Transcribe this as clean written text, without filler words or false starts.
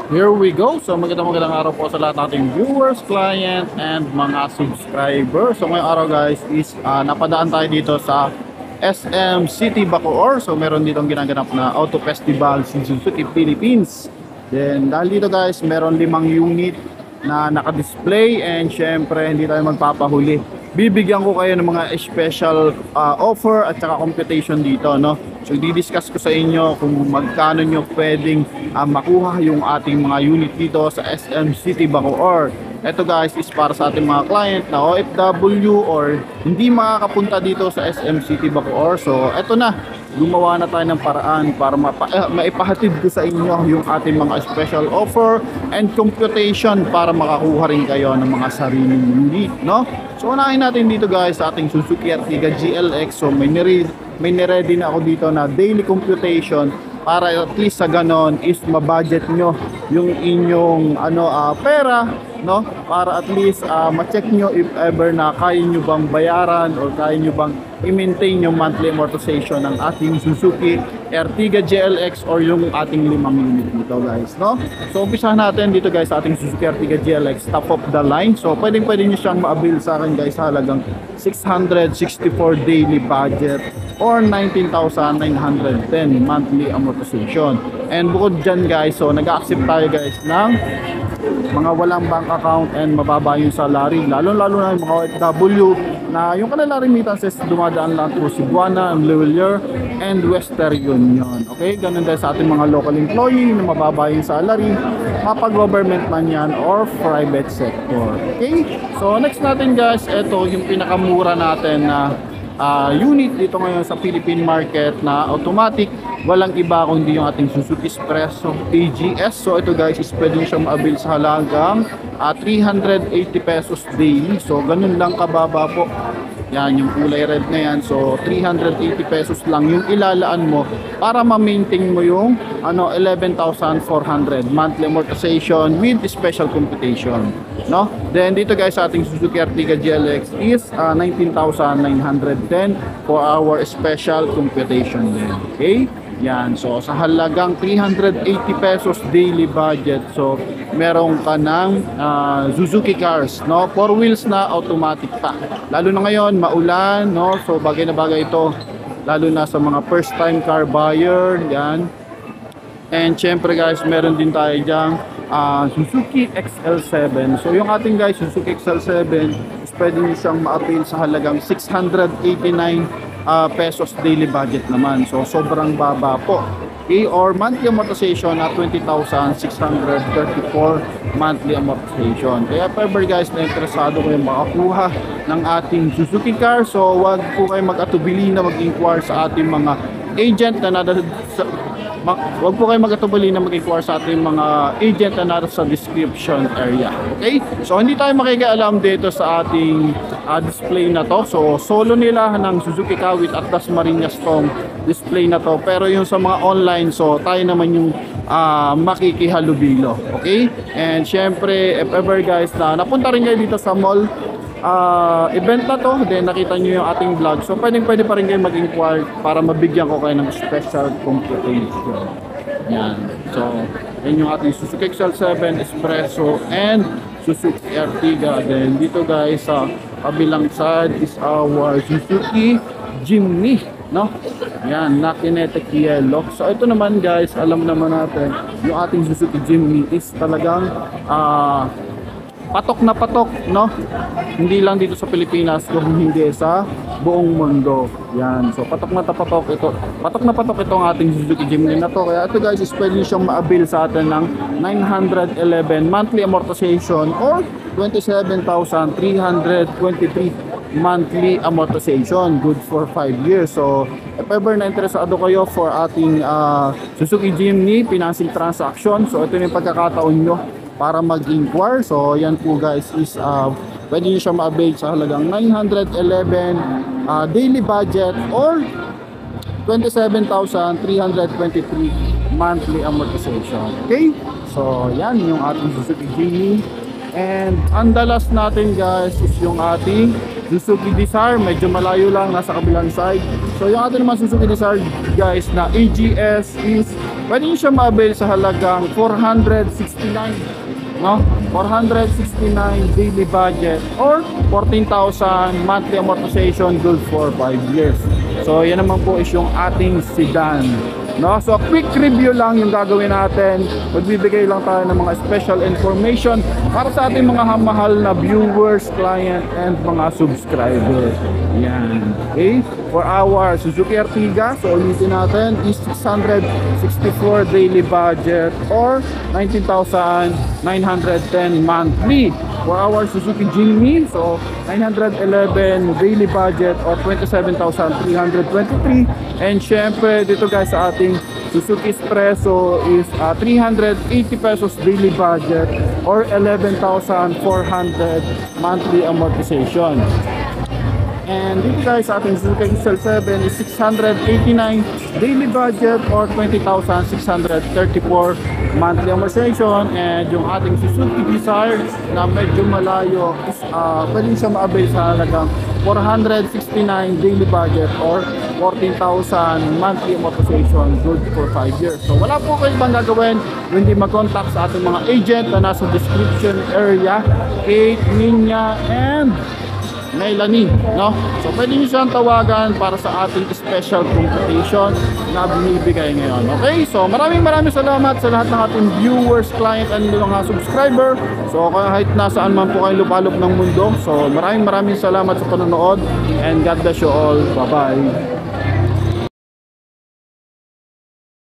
Here we go. So magandang araw po sa lahat nating viewers, client, and mga subscribers. So ngayong araw guys is napadaan tayo dito sa SM City Bacoor. So meron ditong ginaganap na Auto Festival si Suzuki Philippines. Then dahil dito guys, meron 5 unit na naka-display and syempre hindi tayo magpapahuli. Bibigyan ko kayo ng mga special offer at saka computation dito, no? So i-discuss ko sa inyo kung magkano nyo pwedeng makuha yung ating mga unit dito sa SM City Bacoor. Ito guys is para sa ating mga client na OFW or hindi makakapunta dito sa SM City Bacoor. So ito na, gumawa na tayo ng paraan para maipahatid ko sa inyo yung ating mga special offer and computation para makakuha rin kayo ng mga sariling unit, no? So unahin natin dito guys sa ating Suzuki Ertiga GLX. So may niready na ako dito na daily computation para at least sa ganon is mabudget nyo yung inyong pera, no? Para at least ma-check nyo if ever na kaya nyo bang bayaran or kaya nyo bang i-maintain yung monthly amortization ng ating Suzuki Ertiga GLX or yung ating 5 unit dito guys, no? So umpisahan natin dito guys sa ating Suzuki Ertiga GLX, top of the line. So pwede nyo siyang ma-avail sa akin guys sa halagang 664 daily budget or 19,910 monthly amortization. And bukod dyan guys, so nag-accept tayo guys ng mga walang bank account and mababa yung salary, lalo na yung mga OFW na yung kanilang remittances dumadaan lang through Cebuana, Amliwiller, and Western Union. Okay, ganun din sa ating mga local employee na mababa yung salary, mapag-government man yan or private sector. Okay, so next natin guys, ito yung pinakamura natin na unit dito ngayon sa Philippine market na automatic, walang iba kundi yung ating Suzuki Espresso AGS. So ito guys is pwede nyo siyang ma-avail sa halagang 380 pesos daily. So ganun lang kababa po. Yan yung kulay red na yan. So 380 pesos lang yung ilalaan mo para ma-maintain mo yung 11,400 monthly amortization with special computation, no? Then dito guys sa ating Suzuki Ertiga GLX is 19,910 for our special computation din. Okay? Yan, so sa halagang 380 pesos daily budget, so meron ka ng Suzuki cars, no? 4 wheels na automatic pa. Lalo na ngayon, maulan, no? So bagay na bagay ito, lalo na sa mga first time car buyer, yan. And syempre guys, meron din tayo dyang Suzuki XL7. So yung ating guys, Suzuki XL7 is pwede nyo siyang ma-avail sa halagang 689 pesos daily budget naman. So sobrang baba po. Okay, or monthly amortization at 20,634 monthly amortization. Kaya if ever guys na interesado kayo makakuha ng ating Suzuki car, so wag po kayo mag-atubili na mag-inquire sa ating mga agent na wag po kayo mag-atubili na mag-inquire sa ating mga agent na nasa description area. Okay? So hindi tayo makikialam dito sa ating display na to. So solo nila ng Suzuki Kawit at Dasmariñas tong display na to. Pero yung sa mga online, so tayo naman yung makikihalubilo. Okay? And syempre, if ever guys na napunta rin kayo dito sa mall, event na to, then nakita nyo yung ating vlog, so pwede pa rin kayo mag-inquire para mabigyan ko kayo ng special computation. Yan, so yan yung ating Suzuki XL7 Espresso and Suzuki Ertiga. Then dito guys sa kabilang side is our Suzuki Jimny, no? Yan, na kinetic yellow. So ito naman guys, alam naman natin yung ating Suzuki Jimny is talagang patok na patok, no? Hindi lang dito sa Pilipinas, kung hindi sa buong mundo. Yan. So patok na patok ito. Patok na patok itong ating Suzuki Jimny na to. Kaya ito guys, is pwede siyang ma-avail sa atin ng 911 monthly amortization or 27,323 monthly amortization. Good for 5 years. So if ever na interesado kayo for ating Suzuki Jimny financing transaction, so ito yung pagkakataon nyo para mag-inquire. So yan po guys is pwede nyo siya ma-avail sa halagang 911 daily budget or 27,323 monthly amortization. Okay? So yan yung ating Suzuki Jimny And ang dalas natin guys is yung ating Suzuki Desire. Medyo malayo lang, nasa kabilang side. So yung ating naman Suzuki Desire guys na AGS is pwede nyo siya ma-avail sa halagang 469, no? 469 daily budget or 14,000 monthly amortization good for 5 years. So yan naman po is yung ating sedan, no? So quick review lang yung gagawin natin. Magbibigay lang tayo ng mga special information para sa ating mga mahal na viewers, client, and mga subscriber. Yan. Okay? For our Suzuki Ertiga, so ulitin natin is 664 daily budget or 19,910 monthly. For our Suzuki Jimny, so 911 daily budget or 27,323. And syempre dito guys sa ating Suzuki Espresso is 380 pesos daily budget or 11,400 monthly amortization. And dito guys sa ating Suzuki XL7 is 689 daily budget or 20,634 monthly amortization. And yung ating Suzuki Desire na medyo malayo is pwede siya ma-avail sa halagang 469 daily budget or 14,000 monthly amortization good for 5 years. So wala po kayo ibang gagawin hindi mag-contact sa ating mga agent na nasa description area, Kate, Ninya, and Melanie, no? So pwede nyo siyang tawagan para sa ating special competition na binibigay ngayon. Okay? So maraming salamat sa lahat ng ating viewers, client, and mga subscriber. So kahit nasaan man po kayo lupalop ng mundo. So maraming salamat sa panonood and God bless you all. Bye-bye.